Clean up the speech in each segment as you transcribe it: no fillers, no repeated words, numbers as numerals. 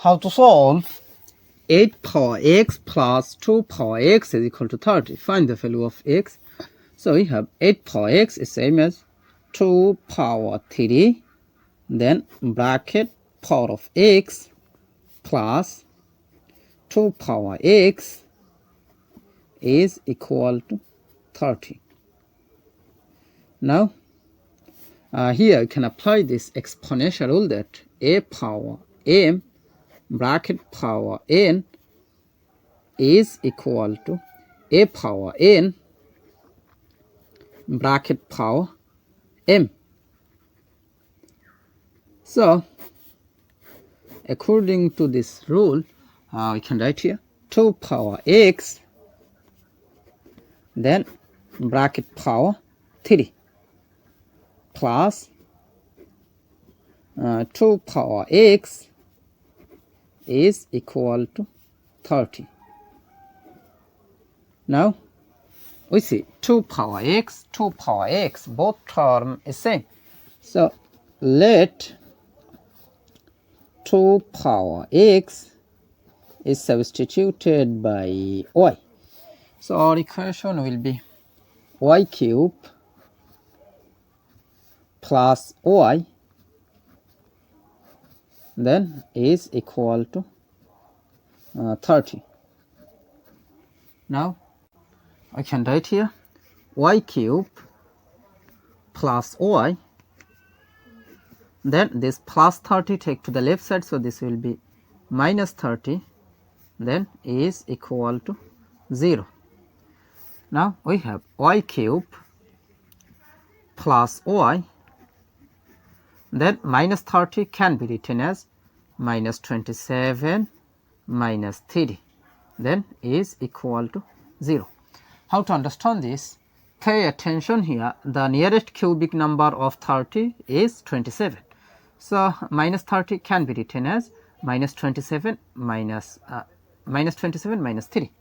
How to solve 8 power x plus 2 power x is equal to 30. Find the value of x. So we have 8 power x is same as 2 power 3, then bracket power of x plus 2 power x is equal to 30. Now here you can apply this exponential rule that a power m bracket power n is equal to a power n bracket power m. So according to this rule, we can write here 2 power x, then bracket power 3 plus 2 power x is equal to 30. Now we see 2 power x, both term is same. So let 2 power x is substituted by y. So our equation will be y cube plus y then is equal to 30. Now I can write here y cube plus y, then this plus 30 take to the left side, so this will be minus 30, then is equal to 0. Now we have y cube plus y, then minus 30 can be written as minus 27 minus 3, then is equal to 0. How to understand this? Pay attention here. The nearest cubic number of 30 is 27. So minus 30 can be written as minus 27 minus 3.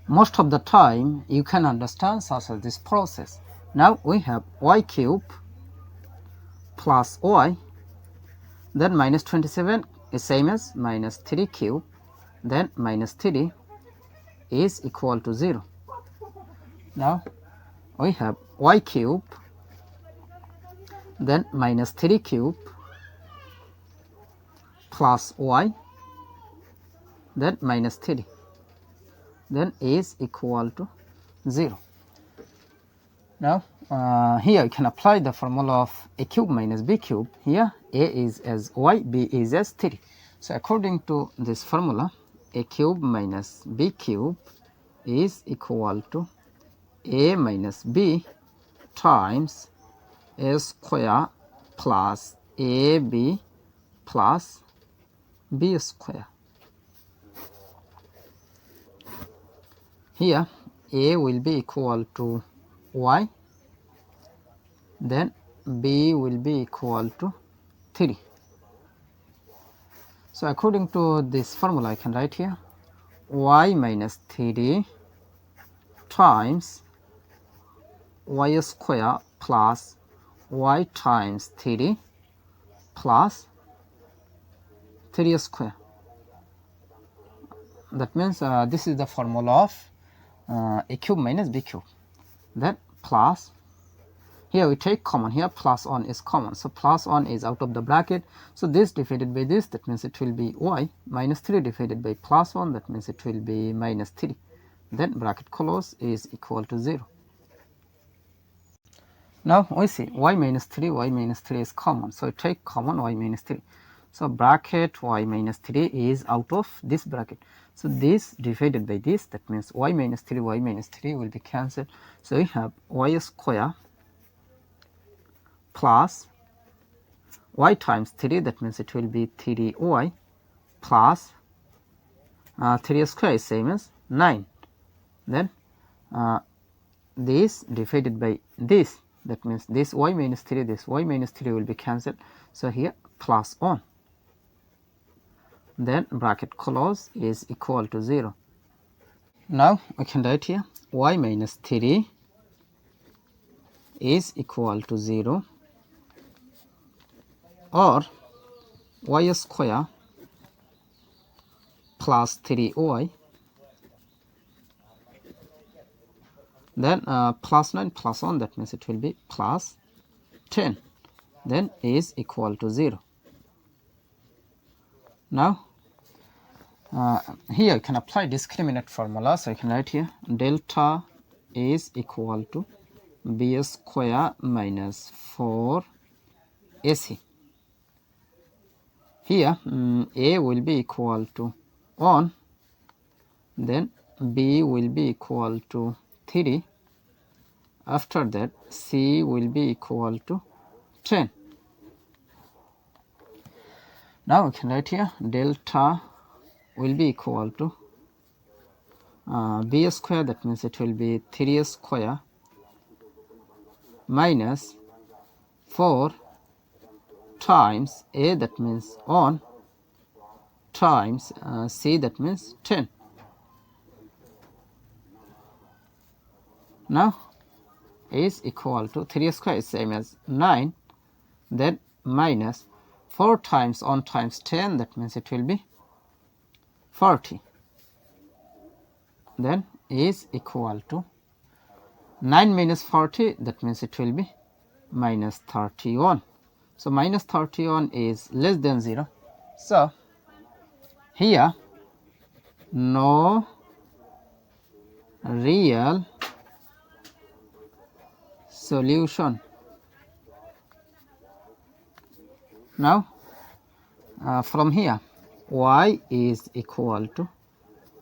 Most of the time you can understand such as this process. Now we have y cube plus y, then minus 27 is same as minus 3 cube, then minus 3 is equal to 0. Now we have y cube, then minus 3 cube plus y, then minus 3, then is equal to 0. Now here you can apply the formula of a cube minus b cube. Here a is as y, b is as 3. So according to this formula, a cube minus b cube is equal to a minus b times a square plus ab plus b square. Here a will be equal to y, then b will be equal to 3. So according to this formula I can write here y minus 3 times y square plus y times 3 plus 3 square. That means this is the formula of a cube minus b cube. Then plus, here we take common, here plus 1 is common, so plus 1 is out of the bracket, so this divided by this, that means it will be y, minus 3 divided by plus 1, that means it will be minus 3, then bracket close is equal to 0. Now we see y minus 3 is common, so take common y minus 3, so bracket y minus 3 is out of this bracket, so this divided by this, that means y minus 3 will be cancelled, so we have y square plus y times 3, that means it will be 3y plus 3 square is same as 9, then this divided by this, that means this y minus 3 will be cancelled, so here plus 1, then bracket close is equal to 0. Now we can write here y minus 3 is equal to 0, or y square plus 3y, then plus 9 plus 1, that means it will be plus 10, then is equal to 0. Now here you can apply discriminant formula, so you can write here delta is equal to b square minus 4 ac. Here a will be equal to 1, then b will be equal to 3, after that c will be equal to 10. Now we can write here delta will be equal to b square, that means it will be 3 square minus 4 times a, that means 1, times c, that means 10. Now is equal to 3 square is same as 9, then minus 4 times 1 times 10, that means it will be 40, then is equal to 9 minus 40, that means it will be minus 31. So minus 31 is less than 0. So here no real solution. Now from here y is equal to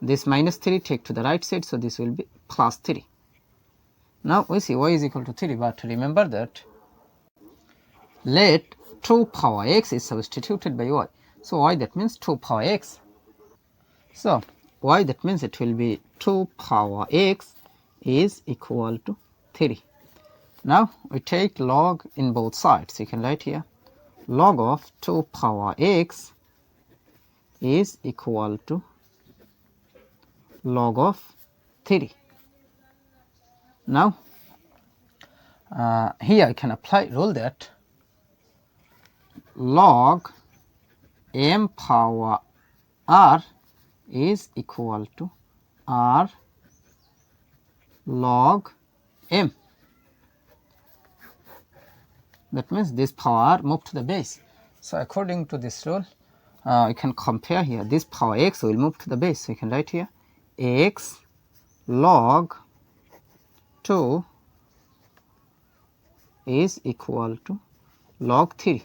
this minus 3 take to the right side, so this will be plus 3. Now we see y is equal to 3, but remember that let 2 power x is substituted by y. So y, that means 2 power x. So y, that means it will be 2 power x is equal to 3. Now we take log in both sides. You can write here log of 2 power x is equal to log of 3. Now here I can apply rule that log m power r is equal to r log m. That means this power move to the base. So according to this rule, you can compare here. This power x will move to the base. So you can write here x log 2 is equal to log 3.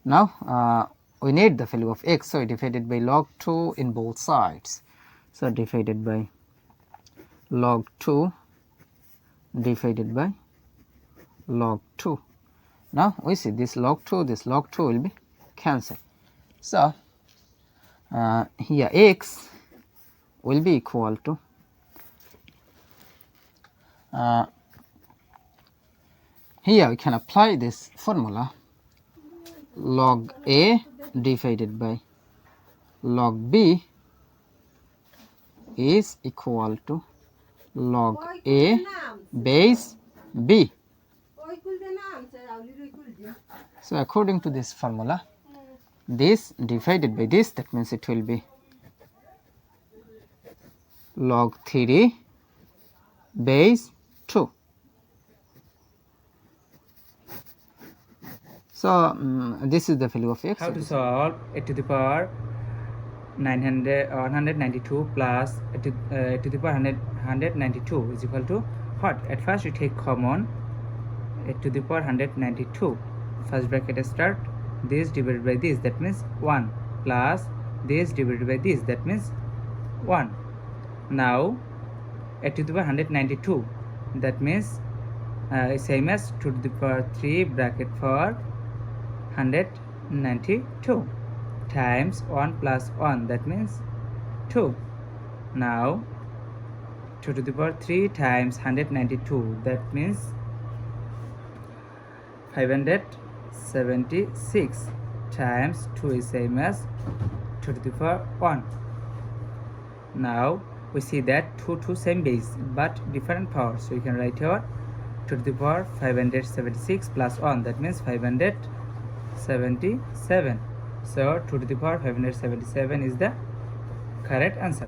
Now we need the value of x, so we divided by log 2 in both sides. So divided by log 2 divided by log 2. Now we see this log 2 will be cancelled. So here x will be equal to here we can apply this formula log a divided by log b is equal to log a base b. So according to this formula, this divided by this, that means it will be log 3 base 2. So this is the value of x. How to solve a to the power 192 plus a to the power 192 is equal to what? At first we take common a to the power 192. First bracket start, this divided by this, that means 1, plus this divided by this, that means 1. Now a to the power 192, that means same as 2 to the power 3 bracket for 192 times 1 plus 1, that means 2. Now 2 to the power 3 times 192, that means 576 times 2 is same as 2 to the power 1. Now we see that 2 same base but different power, so you can write here 2 to the power 576 plus 1, that means 577. So 2 to the power 577 is the correct answer.